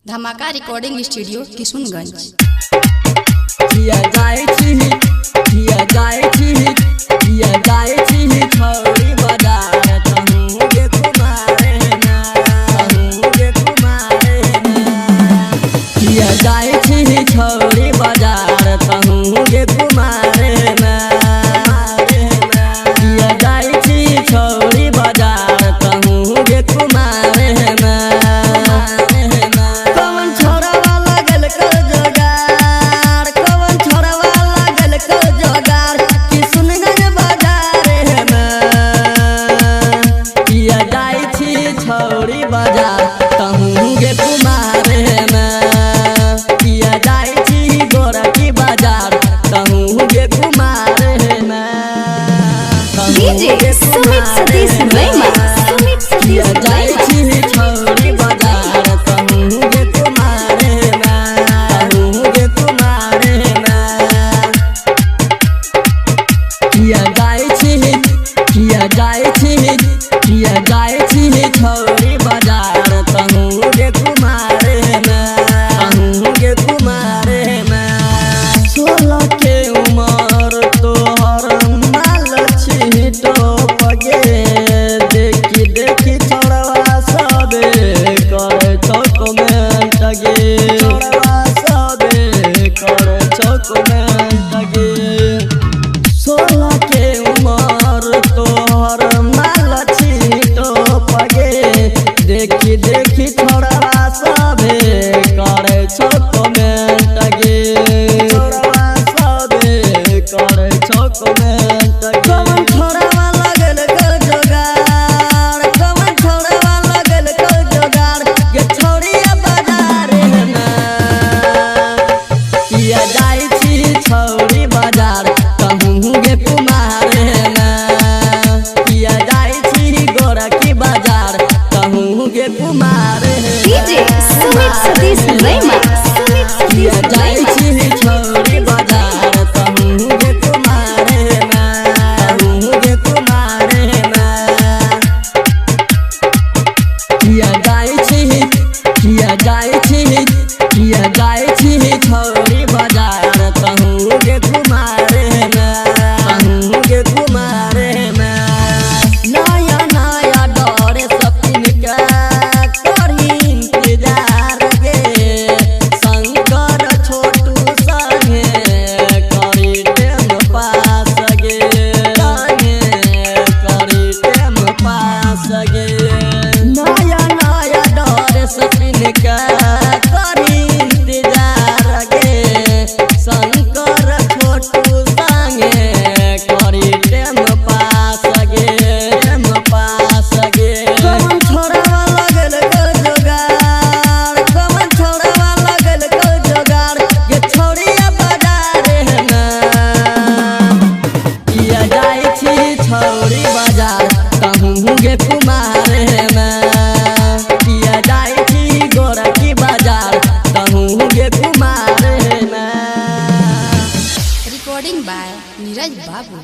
धमाका recording studio Kishunganj. किया जाए छोड़ी बाजार कहूँ गे कुमारे ना किया जाए छोड़ी बाजार कहूँ गे कुमारे ना किया जाए छोड़ी बाजार कहूँ गे कुमारे ना छोड़ी बाजार कहूँ गे कुमारे में किया जाए गोरा की बाजार कहूँ गे कुमारे में डीजे सुमित सतीश रैमा किया जाए छोड़ी बाजार कहूँ गे कुमारे में किया जाए छोड़ी बाजार कहूँ गे कुमारे में 16 के उमर तोहर माल छिटो पगे देखी छोड़वा सबे करे चौक में टगे करे चौक में टगे 16 के उमर तोहर माल छिटो पगे देखी छोड़वा सबे करे चौक में टगे करे चौक में टगे कवन छोड़वा लगल कर जोगाड़ कवन छोड़वा लगल कर जोगाड़ ये छोड़िया बाजार ना किया जाए छोड़ी बाजार कहूँ गे कुमारे ना किया जाए गोरा की बाजार कहूँ गे कुमारे डीजे सुमित सतीश रैमा किया जाए छोड़ी बाजार कहूँ गे कुमारे में किया जाए छोड़ी बाजार कहूँ गे कुमारे में नया डर सपिन का करी इंतजार गे शंकर छोटू संगे करी टेम पास गे नया डर सपिन का करी इंतजार गे शंकर छोटू संगे करी टेम पास गे कवन छोड़वा लगल कर जोगाड़ कवन छोड़वा लगल कर जोगाड़ ये छोड़िया बाजार ना किया जाए छोड़ी बाजार कहूँ गे कुमारे में किया जाए गोरा की बाजार कहूँ गे कुमारे में। रिकॉर्डिंग बाय नीरज बाबू।